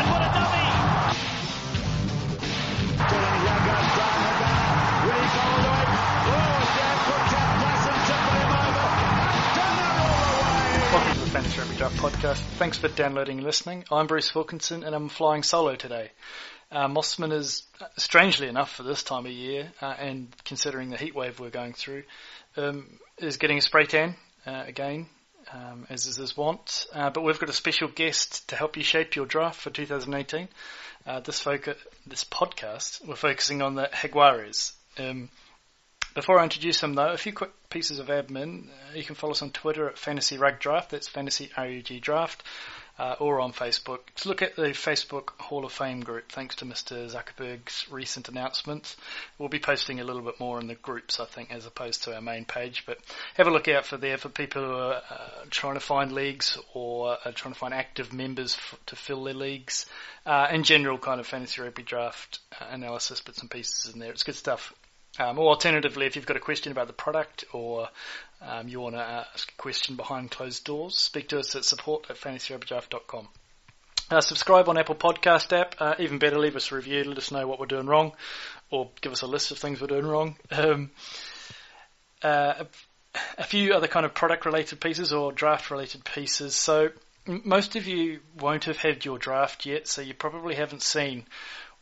And what a dummy! Welcome to the Fantasy Rugby Draft Podcast. Thanks for downloading and listening. I'm Bruce Wilkinson and I'm flying solo today. Mossman is, strangely enough for this time of year, and considering the heat wave we're going through, is getting a spray tan again, as is his want. But we've got a special guest to help you shape your draft for 2018. This podcast, we're focusing on the Jaguares. Before I introduce him, though, a few quick pieces of admin. You can follow us on Twitter at Fantasy Rug Draft. That's Fantasy RUG Draft. Or on Facebook. To look at the Facebook Hall of Fame group, thanks to Mr. Zuckerberg's recent announcement. We'll be posting a little bit more in the groups, I think, as opposed to our main page. But have a look out for there for people who are trying to find leagues or trying to find active members to fill their leagues. In general, kind of fantasy rugby draft analysis, bits and pieces in there. It's good stuff. Or alternatively, if you've got a question about the product or you want to ask a question behind closed doors, speak to us at support@fantasyrugbydraft.com. Subscribe on Apple Podcast app. Even better, leave us a review. Let us know what we're doing wrong or give us a list of things we're doing wrong. A few other kind of product-related pieces or draft-related pieces. So most of you won't have had your draft yet, so you probably haven't seen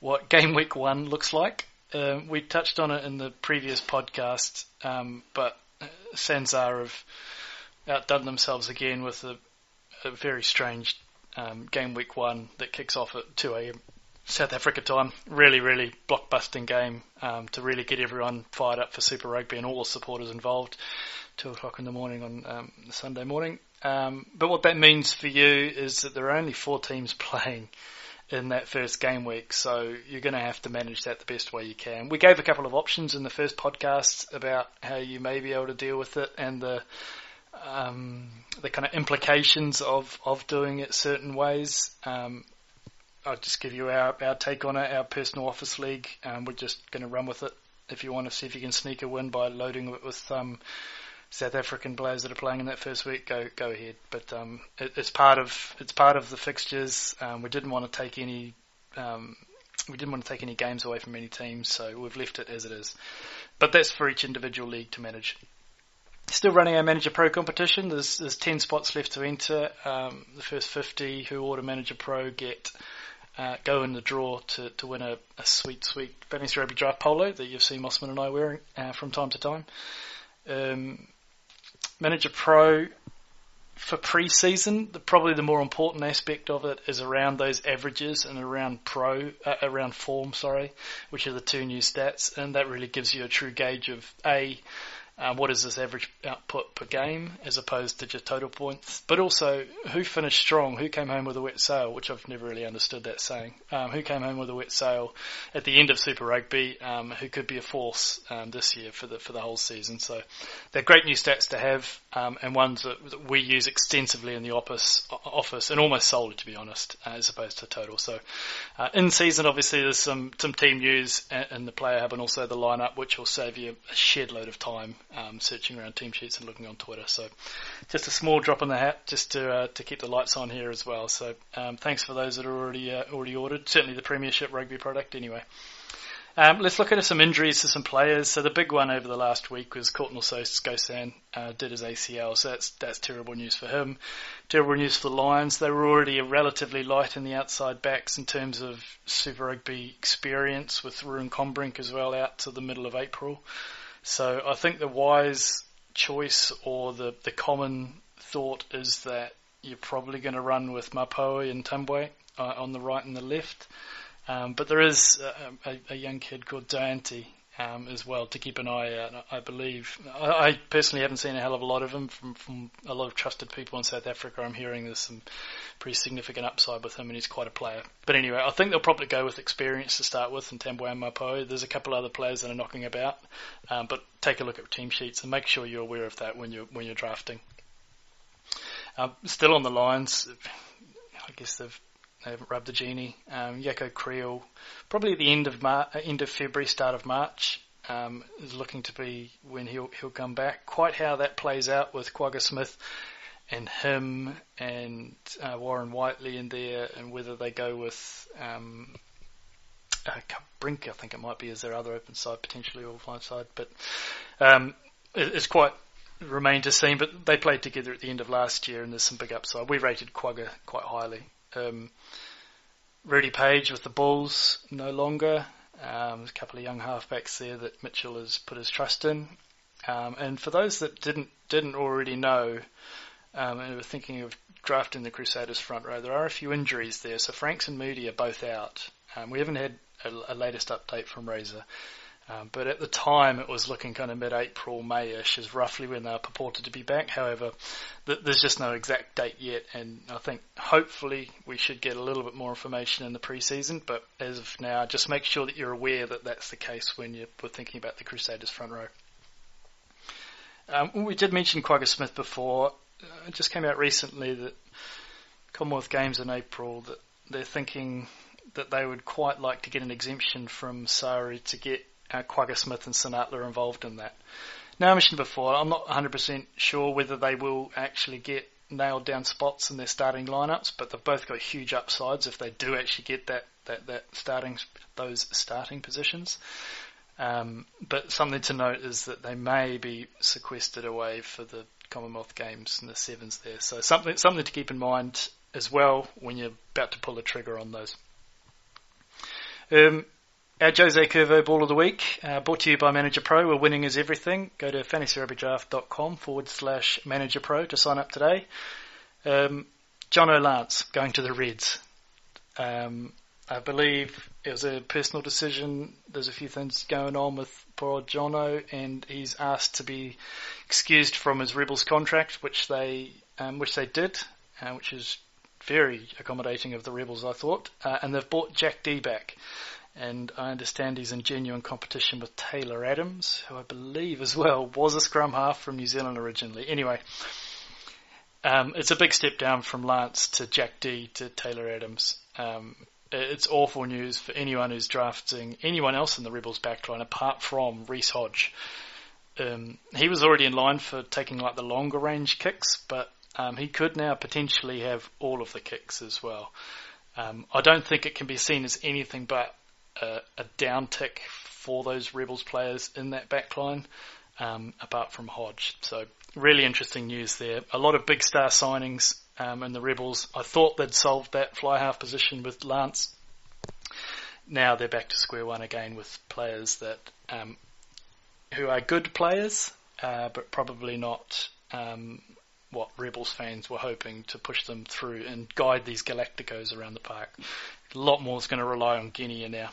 what Game Week 1 looks like. We touched on it in the previous podcast, but Sanzar have outdone themselves again with a very strange Game Week 1 that kicks off at 2 a.m. South Africa time. Really, really blockbusting game to really get everyone fired up for Super Rugby and all the supporters involved. 2 o'clock in the morning on Sunday morning. But what that means for you is that there are only 4 teams playing in that first game week, so you're going to have to manage that the best way you can. We gave a couple of options in the first podcast about how you may be able to deal with it and the kind of implications of doing it certain ways. I'll just give you our take on it, our personal office league. We're just going to run with it. If you want to see if you can sneak a win by loading it with South African players that are playing in that first week, go ahead. But it's part of the fixtures. We didn't want to take any games away from any teams, so we've left it as it is. But that's for each individual league to manage. Still running our Manager Pro competition. There's 10 spots left to enter. The first 50 who order Manager Pro go in the draw to win a sweet Fantasy Rugby Draft polo that you've seen Mossman and I wearing from time to time. Manager Pro for pre-season, probably the more important aspect of it is around those averages and around form, which are the 2 new stats, and that really gives you a true gauge of what is this average output per game as opposed to just total points, but also who finished strong, who came home with a wet sail, which I've never really understood that saying. Who came home with a wet sail at the end of Super Rugby, who could be a force this year for the whole season. So they're great new stats to have, and ones that we use extensively in the office and almost solely, to be honest, as opposed to total. So in season, obviously there's some team news in the player hub and also the lineup, which will save you a shed load of time searching around team sheets and looking on Twitter. So just a small drop in the hat just to keep the lights on here as well. So thanks for those that are already ordered. Certainly the Premiership Rugby product anyway. Let's look at some injuries to some players. So the big one over the last week was Courtnall Skosan did his ACL, so that's terrible news for him. Terrible news for the Lions. They were already relatively light in the outside backs in terms of Super Rugby experience, with Ruan Combrink as well out to the middle of April. So I think the wise choice or the common thought is that you're probably going to run with Mapoe and Tambwe on the right and the left. But there is a young kid called Dianti as well to keep an eye out, I believe. I personally haven't seen a hell of a lot of him from a lot of trusted people in South Africa. I'm hearing there's some pretty significant upside with him, and he's quite a player. But anyway, I think they'll probably go with experience to start with in Tambwe and Mapoe. There's a couple other players that are knocking about, but take a look at team sheets and make sure you're aware of that when you're drafting. Still on the Lions, I guess they haven't rubbed the genie. Jaco Creel, probably at the end of February, start of March, is looking to be when he'll come back. Quite how that plays out with Quagga Smith and him and Warren Whiteley in there, and whether they go with Brink, I think it might be, as their other open side, potentially all fly side, but it's quite remained to see. But they played together at the end of last year, and there's some big upside. We rated Quagga quite highly. Rudy Page with the Bulls no longer. There's a couple of young halfbacks there that Mitchell has put his trust in. And for those that didn't already know, and were thinking of drafting the Crusaders front row, there are a few injuries there. So Franks and Moody are both out. We haven't had a latest update from Razor. But at the time, it was looking kind of mid-April, May-ish is roughly when they are purported to be back. However, there's just no exact date yet, and I think hopefully we should get a little bit more information in the pre-season. But as of now, just make sure that you're aware that that's the case when you're thinking about the Crusaders front row. We did mention Quagga Smith before. It just came out recently that Commonwealth Games in April, that they're thinking that they would quite like to get an exemption from SARI to get Quagga Smith and Sinatla involved in that. Now, I mentioned before, I'm not 100% sure whether they will actually get nailed down spots in their starting lineups, but they've both got huge upsides if they do actually get those starting positions. But something to note is that they may be sequestered away for the Commonwealth Games in the sevens there. So something to keep in mind as well when you're about to pull the trigger on those. Our Jose Curvo Ball of the Week, brought to you by Manager Pro, where winning is everything. Go to fantasyrugbydraft.com/Manager Pro to sign up today. John O'Lance going to the Reds. I believe it was a personal decision. There's a few things going on with poor Jono, and he's asked to be excused from his Rebels contract, which they did, which is very accommodating of the Rebels, I thought. And they've bought Jack D back. And I understand he's in genuine competition with Taylor Adams, who I believe as well was a scrum half from New Zealand originally. Anyway, it's a big step down from Lance to Jack D to Taylor Adams. It's awful news for anyone who's drafting anyone else in the Rebels backline apart from Reece Hodge. He was already in line for taking like the longer range kicks, but he could now potentially have all of the kicks as well. I don't think it can be seen as anything but a downtick for those Rebels players in that backline, apart from Hodge. So really interesting news there. A lot of big star signings in the Rebels. I thought they'd solved that fly half position with Lance. Now they're back to square one again with players that who are good players, but probably not what Rebels fans were hoping to push them through and guide these Galacticos around the park. A lot more is going to rely on Guinea now.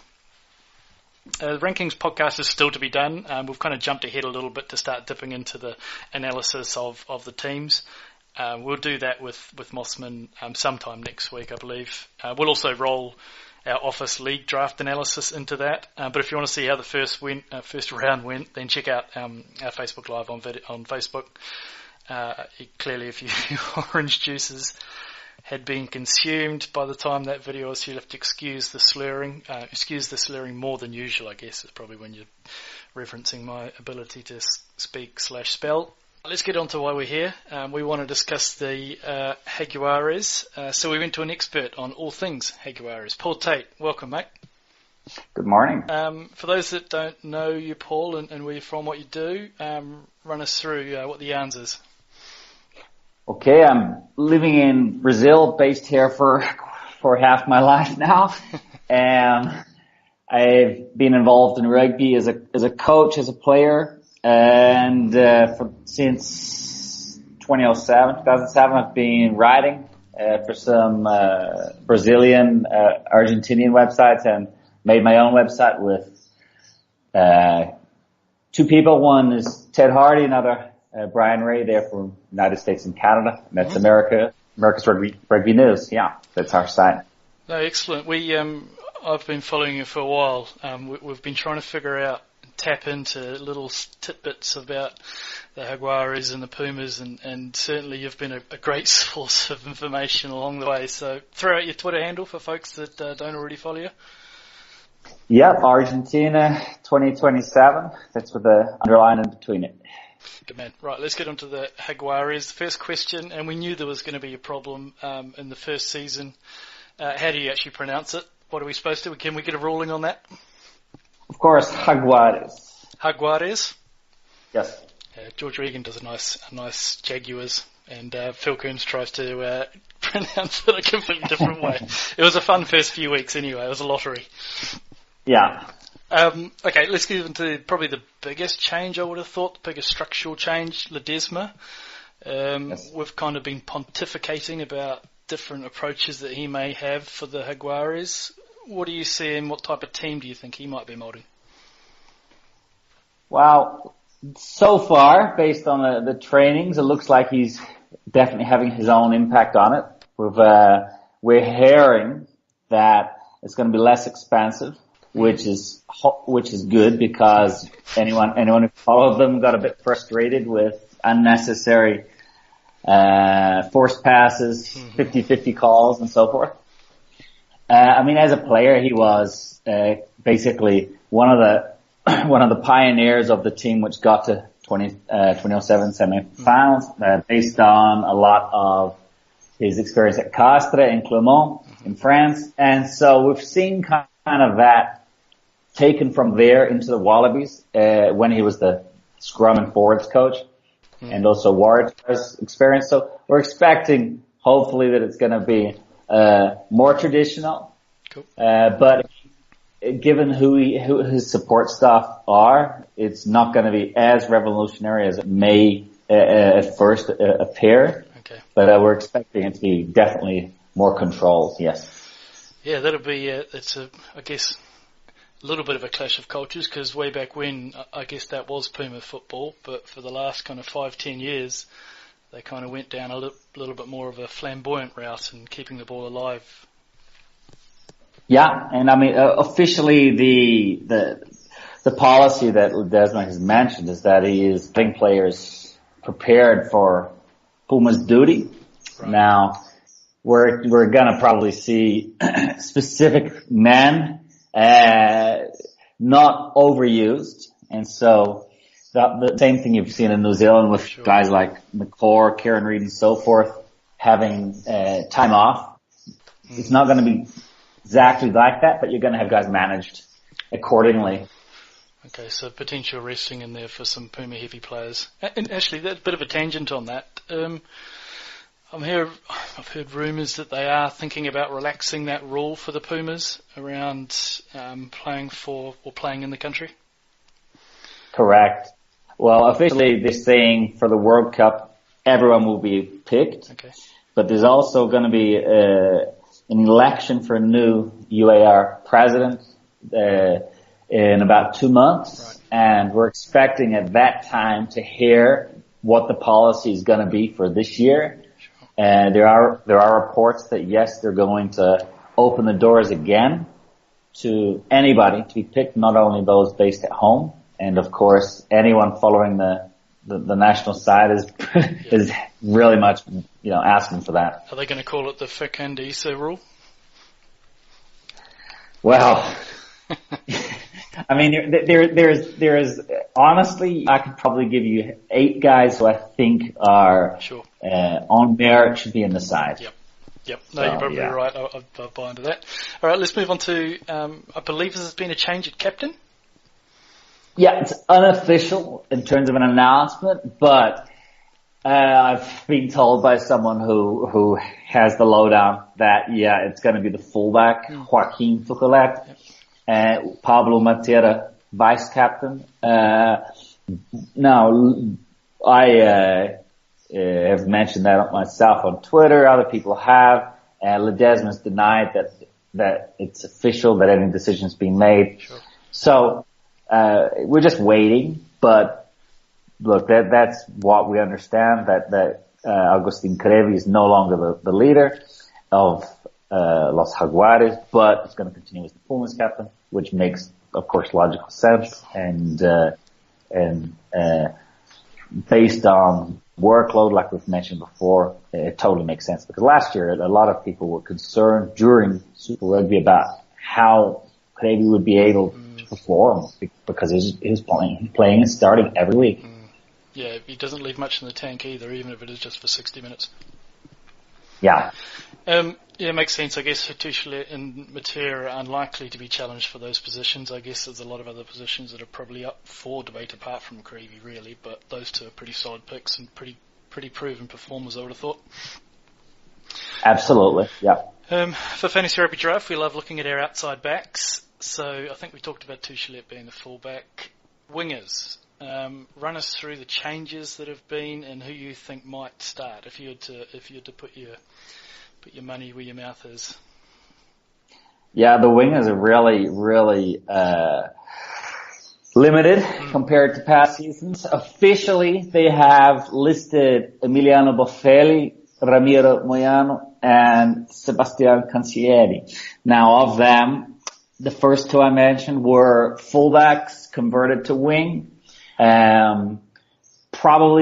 The Rankings podcast is still to be done. We've kind of jumped ahead a little bit to start dipping into the analysis of the teams. We'll do that with Mossman sometime next week, I believe. We'll also roll our Office League draft analysis into that. But if you want to see how the first round went, then check out our Facebook Live on Facebook. Clearly, if your orange juices had been consumed by the time that video was, you'll have to excuse the slurring. Excuse the slurring more than usual, I guess. It's probably when you're referencing my ability to speak/spell. Let's get on to why we're here. We want to discuss the Jaguares. So we went to an expert on all things Jaguares. Paul Tait, welcome, mate. Good morning. For those that don't know you, Paul, and where you're from, what you do, run us through what the yarns is. Okay, I'm living in Brazil, based here for half my life now. I've been involved in rugby as a coach, as a player, and since 2007, I've been writing for some Brazilian, Argentinian websites, and made my own website with two people. One is Ted Hardy, another Brian Ray, there from United States and Canada. And that's America's Rugby News. Yeah, that's our site. No, excellent. I've been following you for a while. We've been trying to figure out, tap into little tidbits about the Jaguares and the Pumas, and certainly you've been a great source of information along the way. So throw out your Twitter handle for folks that don't already follow you. Yep, Argentina 2027. That's with the underline in between it. Good man. Right, let's get on to the Jaguares. First question, and we knew there was going to be a problem in the first season. How do you actually pronounce it? What are we supposed to? Can we get a ruling on that? Of course, Jaguares. Jaguares? Yes. George Regan does a nice Jaguars, and Phil Kearns tries to pronounce it a completely different way. It was a fun first few weeks anyway. It was a lottery. Yeah. Okay, let's get into probably the biggest change I would have thought, the biggest structural change, Ledesma. Yes. We've kind of been pontificating about different approaches that he may have for the Jaguares. What do you see and what type of team do you think he might be moulding? Well, so far, based on the trainings, it looks like he's definitely having his own impact on it. We're hearing that it's going to be less expensive, which is good because anyone who followed them got a bit frustrated with unnecessary forced passes, 50-50 calls, and so forth. I mean, as a player, he was basically one of the pioneers of the team which got to 2007 semi-finals, based on a lot of his experience at Castres and Clermont in France. And so we've seen kind of that taken from there into the Wallabies when he was the scrum and forwards coach, and also Warriors experience. So we're expecting, hopefully, that it's going to be more traditional. Cool. But given who his support staff are, it's not going to be as revolutionary as it may at first appear. Okay. But we're expecting it to be definitely more controlled. Yes. Yeah, that'll be. I guess, a little bit of a clash of cultures because way back when, I guess that was Puma football, but for the last kind of 5-10 years, they kind of went down a little bit more of a flamboyant route and keeping the ball alive. Yeah, and I mean, officially the policy that Ledesma has mentioned is that he is getting players prepared for Puma's duty. Right. Now, we're gonna probably see specific men not overused, and so the same thing you've seen in New Zealand with guys like McClure, Kieran Reid, and so forth having time off. It's not going to be exactly like that, but you're going to have guys managed accordingly. Okay, so potential resting in there for some Puma heavy players. And actually, that's a bit of a tangent on that. I've heard rumours that they are thinking about relaxing that rule for the Pumas around playing for or playing in the country. Correct. Well, officially they're saying for the World Cup everyone will be picked. Okay. But there's also going to be an election for a new UAR president in about 2 months, right. And we're expecting at that time to hear what the policy is going to be for this year. And there are reports that yes, they're going to open the doors again to anybody to be picked, not only those based at home. And of course, anyone following the national side is really much, asking for that. Are they going to call it the Fernandesa rule? Well, I mean, there's honestly, I could probably give you 8 guys who I think are on merit should be in the side. Yep. No, you're probably right. I'll buy into that. All right, let's move on to. I believe there's been a change at captain. Yeah, it's unofficial in terms of an announcement, but I've been told by someone who has the lowdown that it's going to be the fullback Joaquin Tuculet, Pablo Matera vice captain. Now I have mentioned that myself on Twitter. Other people have. Ledesma's denied that it's official, that any decision's been made. Sure. So. We're just waiting, but look, that's what we understand, that Agustin Creevy is no longer the leader of Los Jaguares, but is going to continue as the Pumas captain, which makes, of course, logical sense, and based on workload, like we've mentioned before, it totally makes sense, because last year a lot of people were concerned during Super Rugby about how Creevy would be able to perform because he's playing and starting every week. Yeah, he doesn't leave much in the tank either, even if it is just for 60 minutes. Yeah. Yeah, it makes sense. I guess Tuchelet and Matera are unlikely to be challenged for those positions. I guess there's a lot of other positions that are probably up for debate apart from Creevy, really, but those two are pretty solid picks and pretty proven performers, I would have thought. Absolutely, yeah. For Fantasy Rugby Draft, we love looking at our outside backs. So I think we talked about Tuchelet being the fullback. Wingers, run us through the changes that have been and who you think might start. If you had to put your money where your mouth is. Yeah, the wingers are really limited compared to past seasons. Officially, they have listed Emiliano Boffelli, Ramiro Moyano, and Sebastian Cancellieri. Now, of them, the first two I mentioned were fullbacks converted to wing. Probably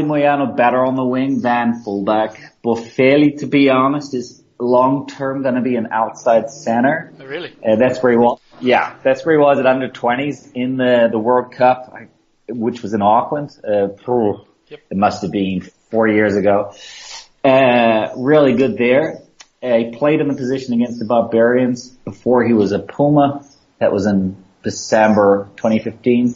Moyano better on the wing than fullback. Boffelli, to be honest, is long-term going to be an outside center. Oh, really? That's where he was. Yeah, that's where he was at under 20s in the World Cup, which was in Auckland. Yep. It must have been 4 years ago. Really good there. He played in the position against the Barbarians before he was a Puma. That was in December 2015.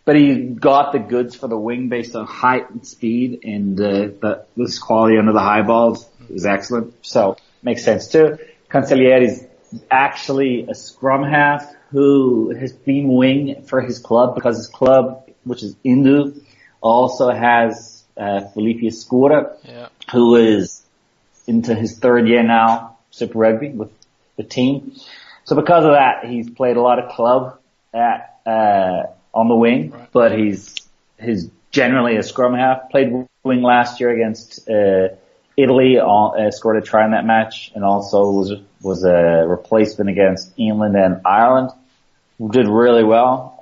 But he got the goods for the wing based on height and speed, and this quality under the high balls is excellent. So makes sense too. Cancellieri is actually a scrum half who has been wing for his club because his club, which is Indu, also has Felipe Escura, who is into his third year now, Super Rugby with the team. So because of that, he's played a lot of club on the wing, right. But he's generally a scrum half. Played wing last year against Italy, scored a try in that match, and also was a replacement against England and Ireland. Did really well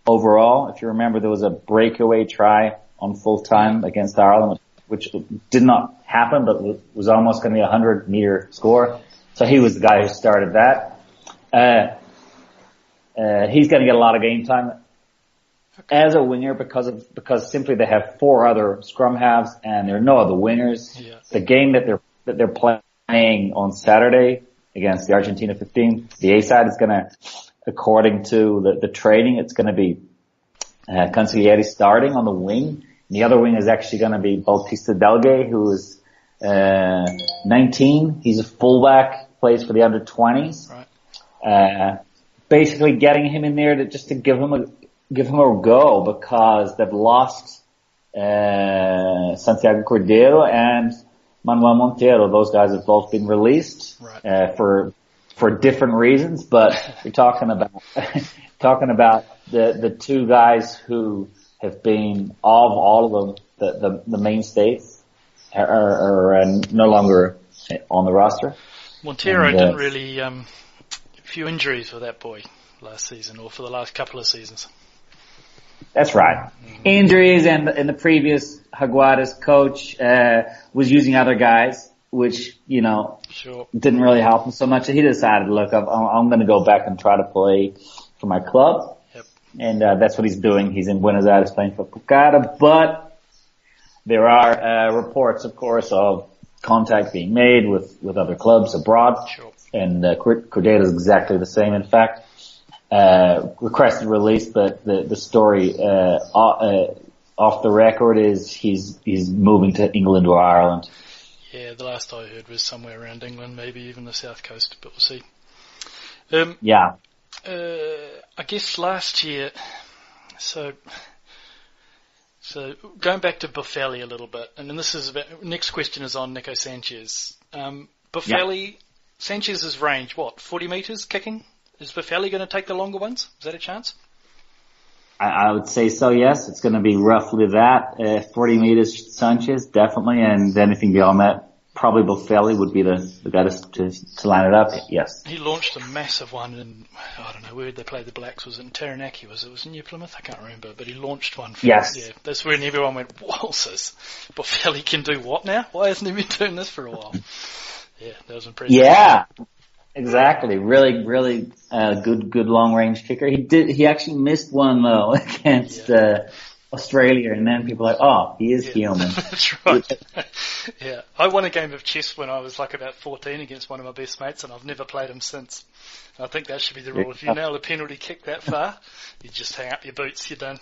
overall. If you remember, there was a breakaway try on full time against Ireland, which did not happen, but was almost going to be a 100-meter score. So he was the guy who started that. He's going to get a lot of game time as a winger because simply they have four other scrum halves and there are no other wingers. Yeah. The game that they're playing on Saturday against the Argentina 15, the A side is going to, according to the training, it's going to be Cancellieri starting on the wing. And the other wing is actually going to be Bautista Delgay, who is 19. He's a fullback, plays for the under 20s. Right. Basically getting him in there to give him a go because they've lost Santiago Cordeiro and Manuel Montero. Those guys have both been released for different reasons, but you're talking about the two guys who have been all of them the mainstays are no longer on the roster. Montero didn't really few injuries for that boy last season or for the last couple of seasons. That's right. Mm-hmm. Injuries and the previous Jaguares coach was using other guys, which, didn't really help him so much. He decided, look, I'm going to go back and try to play for my club. Yep. And that's what he's doing. He's in Buenos Aires playing for Pucara, but there are reports, of course, of contact being made with other clubs abroad. Sure. And Cordeiro is exactly the same. In fact, requested release, but the story off the record is he's moving to England or Ireland. Yeah, the last I heard was somewhere around England, maybe even the south coast, but we'll see. Yeah. I guess last year, so going back to Boffelli a little bit, and then this is next question is on Nico Sanchez. Boffelli. Yeah. Sanchez's range, 40 metres kicking? Is Boffelli going to take the longer ones? Is that a chance? I would say so, yes. It's going to be roughly that. 40 metres Sanchez, definitely. And anything beyond that, probably Boffelli would be the guy to line it up. Yes. He launched a massive one in, I don't know, where they played the Blacks? Was it in Taranaki? Was it New Plymouth? I can't remember. But he launched one. Yes. Yeah, that's when everyone went, waltzes. Boffelli can do what now? Why hasn't he been doing this for a while? Yeah, that was impressive. Yeah, exactly. Really, really Good long range kicker. He actually missed one though against, Australia, and then people are like, oh, he is human. That's right. Yeah. I won a game of chess when I was like about 14 against one of my best mates, and I've never played him since. I think that should be the rule. If you nail a penalty kick that far, you just hang up your boots, you're done.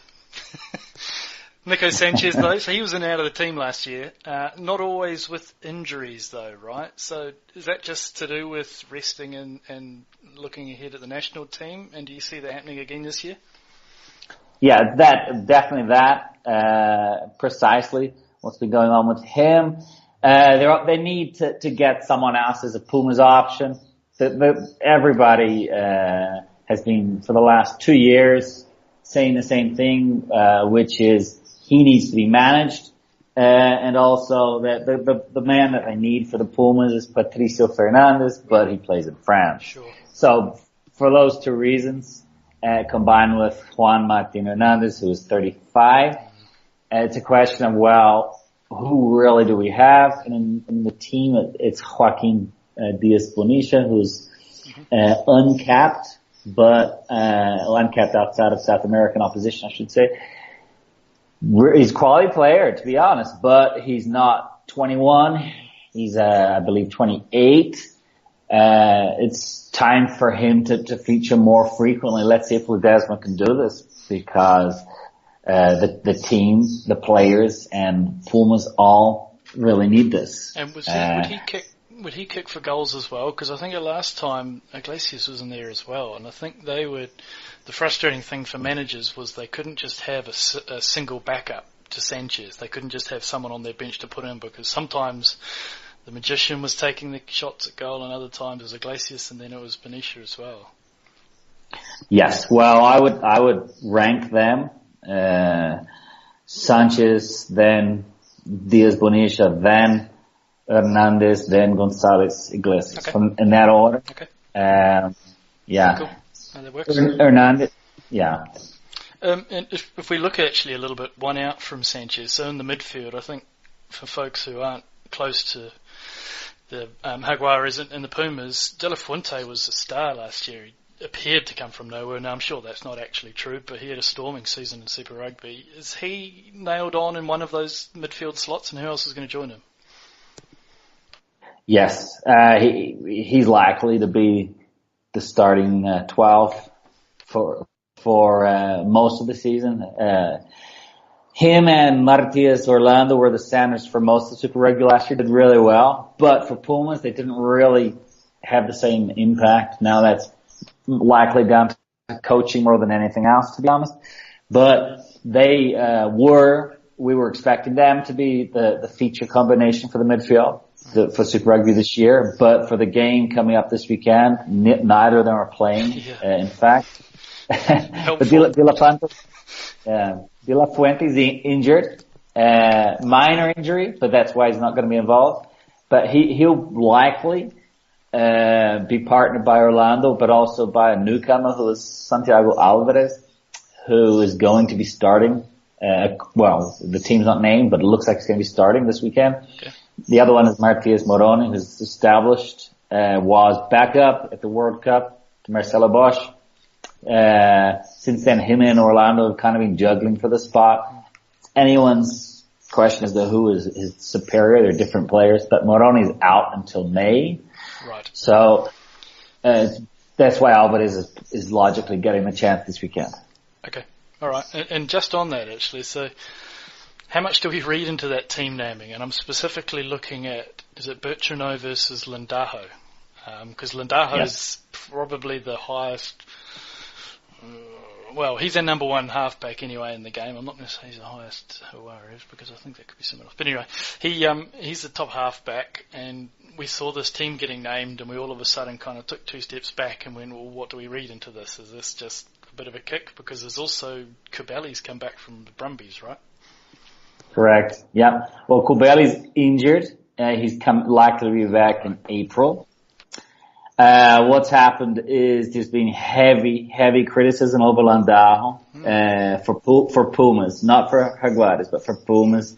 Nico Sanchez, though, so he was in and out of the team last year. Not always with injuries, though, right? So is that just to do with resting and looking ahead at the national team? And do you see that happening again this year? Yeah, precisely what's been going on with him. They need to get someone else as a Pumas option. Everybody has been for the last 2 years saying the same thing, which is he needs to be managed, and also that the man that they need for the Pumas is Patricio Fernandez, but he plays in France. Sure. So for those two reasons, combined with Juan Martin Hernandez, who is 35, it's a question of, well, who really do we have? And in the team, it's Joaquin Diaz Bonicia, who's uncapped, but uncapped outside of South American opposition, I should say. He's a quality player, to be honest, but he's not 21. He's, I believe, 28. It's time for him to feature more frequently. Let's see if Ledesma can do this, because the team, the players, and Pumas all really need this. And would he kick for goals as well? Because I think the last time Iglesias was in there as well, and I think the frustrating thing for managers was they couldn't just have a single backup to Sanchez. They couldn't just have someone on their bench to put in, because sometimes the magician was taking the shots at goal, and other times it was Iglesias, and then it was Benicia as well. Yes, well, I would rank them. Sanchez, then Diaz Bonicia, then Hernandez, then Gonzalez Iglesias. Okay. In that order. Okay. Yeah. Cool. And that works. Hernandez, yeah. And if we look actually a little bit one out from Sanchez, so in the midfield, I think for folks who aren't close to the Jaguares and the Pumas, De La Fuente was a star last year. He appeared to come from nowhere. Now, I'm sure that's not actually true, but he had a storming season in Super Rugby. Is he nailed on in one of those midfield slots, and who else is going to join him? Yes, he's likely to be the starting 12 for most of the season. Him and Martínez Orlando were the centers for most of Super Rugby last year, did really well. But for Pumas, they didn't really have the same impact. Now that's likely down to coaching more than anything else, to be honest. But we were expecting them to be the feature combination for the midfield for Super Rugby this year. But for the game coming up this weekend, neither of them are playing, in fact. But De La Fuente is injured, minor injury, but that's why he's not going to be involved. But he'll likely be partnered by Orlando, but also by a newcomer who is Santiago Alvarez, who is going to be starting. The team's not named, but it looks like he's going to be starting this weekend. Okay. The other one is Martínez Moroni, who's established, was backup at the World Cup to Marcelo Bosch. Since then, him and Orlando have kind of been juggling for the spot. Anyone's question as to who is his superior. They're different players, but Moroni's out until May. Right. So, that's why Alvarez is logically getting the chance this weekend. Okay. All right. And just on that, actually, so how much do we read into that team naming? And I'm specifically looking at, is it Bertrand versus Landajo? Because Landajo is probably the highest. Well, he's our number one halfback anyway in the game. I'm not going to say he's the highest Jaguares because I think that could be someone else. But anyway, he's the top halfback, and we saw this team getting named, and we all of a sudden kind of took 2 steps back and went, well, what do we read into this? Is this just a bit of a kick? Because there's also Kubeli's come back from the Brumbies, right? Correct. Yeah. Well, Kubeli's injured. He's likely to be back in April. What's happened is there's been heavy criticism over Landajo, for Pumas, not for Jaguares, but for Pumas.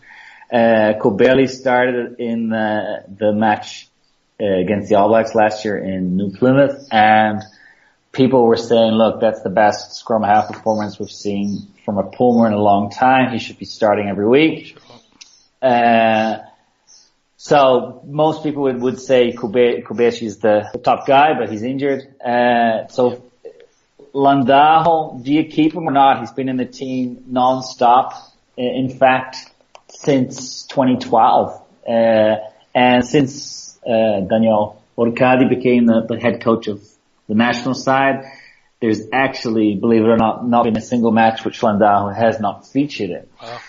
Kubeli started in the match against the All Blacks last year in New Plymouth, and people were saying, look, that's the best scrum half performance we've seen from a Pulmer in a long time. He should be starting every week. Sure. So most people would say Kubeshi is the top guy, but he's injured. So Landajo, do you keep him or not? He's been in the team non-stop. In fact, since 2012. And since Daniel Orcadi became the head coach of the national side, there's actually, believe it or not been a single match which Landajo has not featured in. Wow.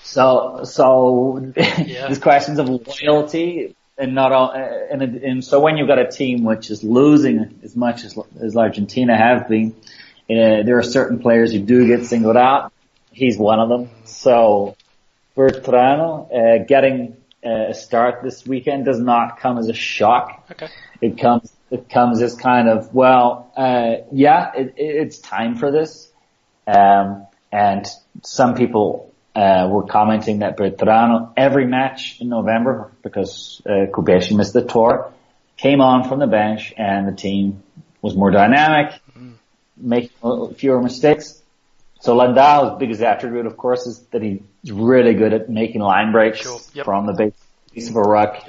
So there's questions of loyalty and so when you've got a team which is losing as much as Argentina have been, there are certain players who do get singled out. He's one of them. So Bertrano, getting a start this weekend does not come as a shock. Okay. It comes as kind of, it's time for this. And some people were commenting that Bertrano, every match in November, because Kubeshi missed the tour, came on from the bench and the team was more dynamic, making fewer mistakes. So Landajo's biggest attribute, of course, is that he's really good at making line breaks from the base of a ruck.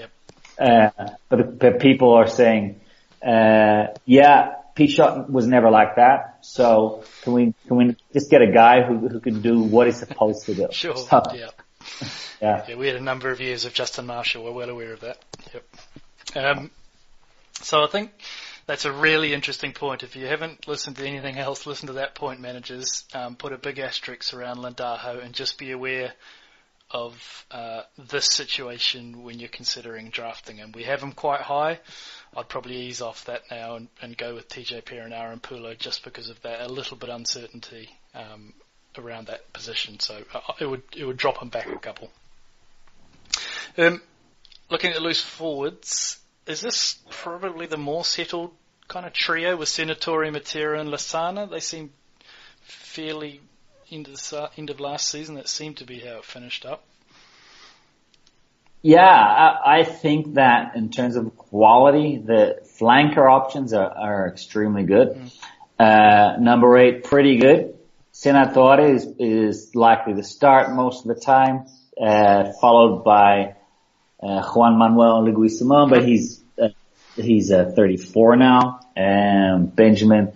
Yep. But people are saying, Pete Shotton was never like that. So can we just get a guy who can do what he's supposed to do? Sure. So, yeah. We had a number of years of Justin Marshall. We're well aware of that. Yep. So I think that's a really interesting point. If you haven't listened to anything else, listen to that point, managers. Put a big asterisk around Landajo and just be aware of this situation when you're considering drafting him. We have him quite high. I'd probably ease off that now and go with TJ Perenara and Pulo just because of that a little bit uncertainty around that position. So it would drop him back a couple. Looking at loose forwards, is this probably the more settled kind of trio with Senatori, Matera and Lasana? They seem fairly end of last season. That seemed to be how it finished up. Yeah, I think that in terms of quality, the flanker options are extremely good. Number 8, pretty good. Senatore is likely to start most of the time, followed by Juan Manuel Leguizamon, but he's 34 now. Benjamin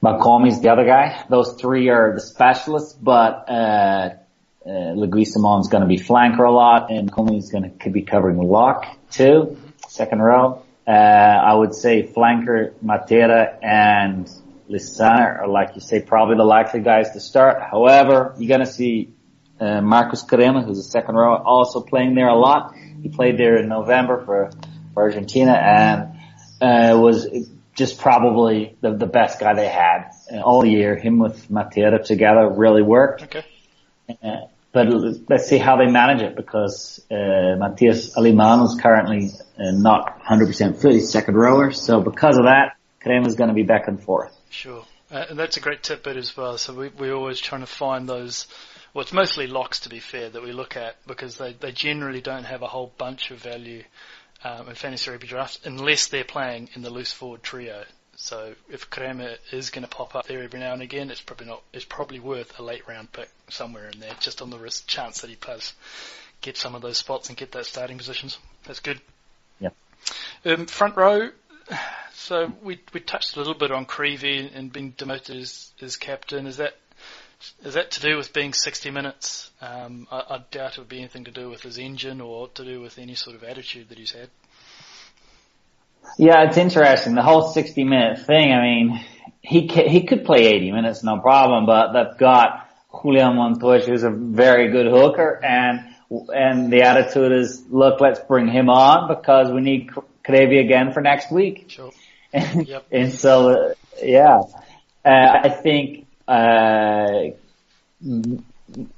Macomi's the other guy. Those three are the specialists, but Leguizamon's going to be flanker a lot, and Macomi's could be covering the lock too, second row. I would say flanker, Matera and Lissana are, like you say, probably the likely guys to start. However, you're going to see Marcus Crema, who's a second row, also playing there a lot. He played there in November for Argentina and was just probably the best guy they had all year. Him with Matera together really worked. Okay. But let's see how they manage it, because Matias Alemán is currently not 100% fit. He's second rower. So because of that, Crema's going to be back and forth. Sure. And that's a great tidbit as well. So we're always trying to find those, well, it's mostly locks, to be fair, that we look at, because they generally don't have a whole bunch of value in fantasy rugby drafts unless they're playing in the loose forward trio. So if Crema is going to pop up there every now and again, it's probably worth a late round pick somewhere in there, just on the risk chance that he does get some of those spots and get that starting positions. That's good. Yeah. Front row. So we touched a little bit on Creevy and being demoted as captain. Is that to do with being 60 minutes? I doubt it would be anything to do with his engine or to do with any sort of attitude that he's had. Yeah, it's interesting. The whole 60-minute thing, I mean, he could play 80 minutes, no problem, but they've got Julian Montoya, who's a very good hooker, and the attitude is, look, let's bring him on because we need Creevy again for next week. Sure. Yep. And so, I think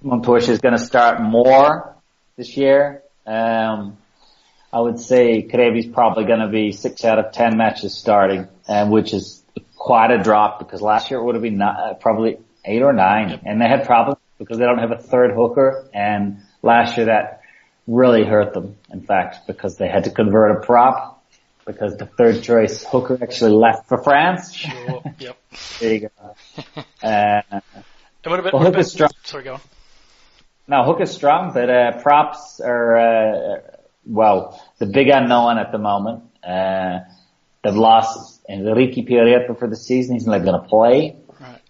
Montoya is going to start more this year. I would say Crevy's probably going to be 6 out of 10 matches starting, which is quite a drop, because last year it would have been probably 8 or 9. Yep. And they had problems because they don't have a third hooker, and last year that really hurt them, in fact, because they had to convert a prop because the third choice hooker actually left for France. Sure. Yep. There you go. And what about? Hook is strong. Sorry, go on. No, Hook is strong, but props are the big unknown at the moment. They've lost Enrique Pierreto for the season. He's not going to play. Right.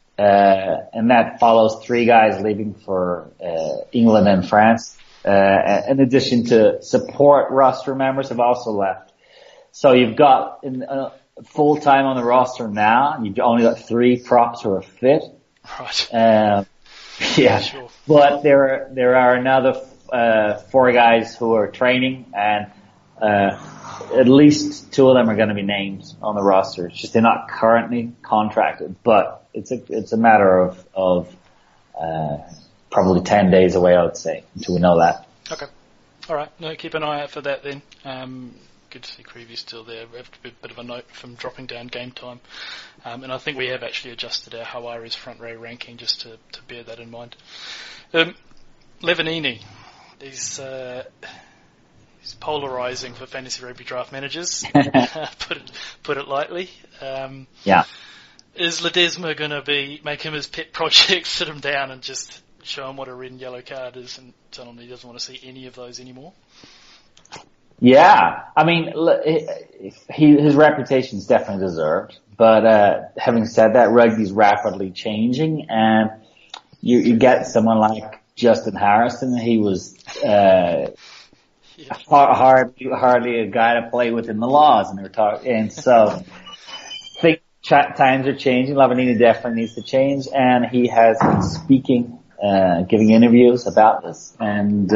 And that follows 3 guys leaving for England and France. In addition to support roster members have also left. So you've got full time on the roster now. You've only got 3 props who are fit. Right. Yeah. Sure. But there are another 4 guys who are training, and at least 2 of them are going to be named on the roster. It's just they're not currently contracted, but it's a matter of probably 10 days away, I would say, until we know that. Okay. All right. No, keep an eye out for that then. Good to see Creevy still there. We have to be a bit of a note from dropping down game time. And I think we have actually adjusted our Jaguares front row ranking just to bear that in mind. Levanini, he's polarising for fantasy rugby draft managers. Put it lightly. Yeah. Is Ledesma going to make him his pet project, sit him down and just show him what a red and yellow card is and tell him he doesn't want to see any of those anymore? Yeah, I mean, his reputation is definitely deserved. But having said that, rugby's rapidly changing, and you get someone like Justin Harrison. He was hardly a guy to play within the laws, and they were talking. And so, I think times are changing. Lavanini definitely needs to change, and he has been speaking, giving interviews about this, and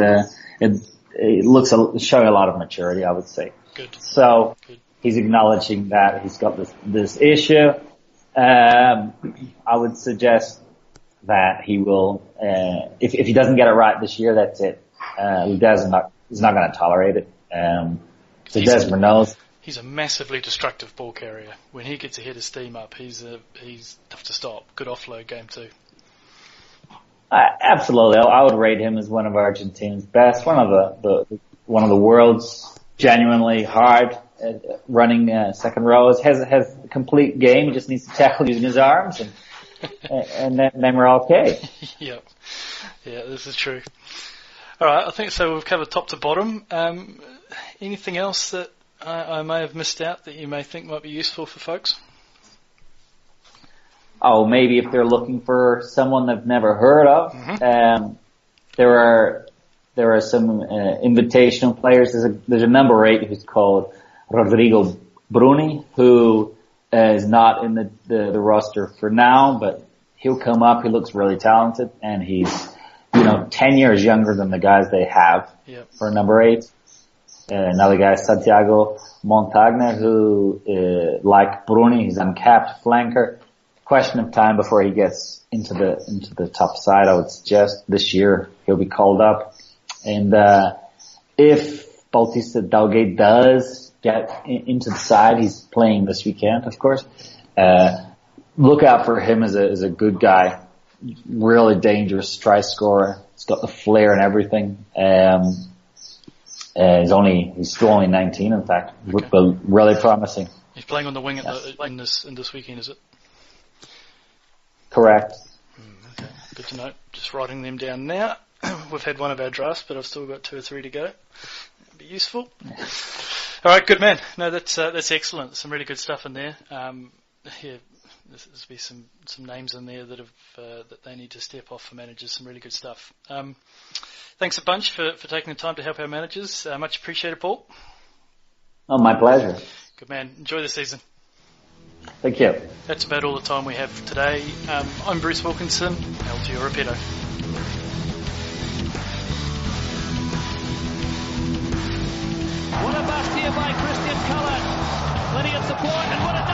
it looks showing a lot of maturity, I would say. Good. So Good. He's acknowledging that he's got this issue. I would suggest that he will, if he doesn't get it right this year, that's it. Ledesma is not going to tolerate it. So Ledesma knows. He's a massively destructive ball carrier. When he gets a head of steam up, he's tough to stop. Good offload game too. Absolutely, I would rate him as one of Argentina's best, one of the world's genuinely hard running second rows. Has a complete game. He just needs to tackle using his arms, and then we're okay. Yeah, this is true. All right, I think so. We've covered top to bottom. Anything else that I may have missed out that you may think might be useful for folks? Oh, maybe if they're looking for someone they've never heard of. Mm-hmm. There are some invitational players. There's a number 8 who's called Rodrigo Bruni, who is not in the roster for now, but he'll come up. He looks really talented, and he's 10 years younger than the guys they have for number 8. Another guy, Santiago Montagne, who like Bruni, he's uncapped flanker. Question of time before he gets into the top side. I would suggest this year he'll be called up. And if Bautista Dalgate does get into the side, he's playing this weekend, of course. Look out for him as a good guy, really dangerous try scorer. He's got the flair and everything. He's still only 19, in fact, okay. But really promising. He's playing on the wing in this weekend, is it? Correct. Okay, good to know. Just writing them down now. We've had one of our drafts, but I've still got 2 or 3 to go. That'd be useful. All right, good man. No, that's excellent. Some really good stuff in there. There's be some names in there that they need to step off for managers. Some really good stuff. Thanks a bunch for taking the time to help our managers. Much appreciated, Paul. Oh, my pleasure. Good man. Enjoy the season. Thank you. That's about all the time we have for today. I'm Bruce Wilkinson. LTO Rapido. What a bust here by Christian Cullen. Plenty of support, and what a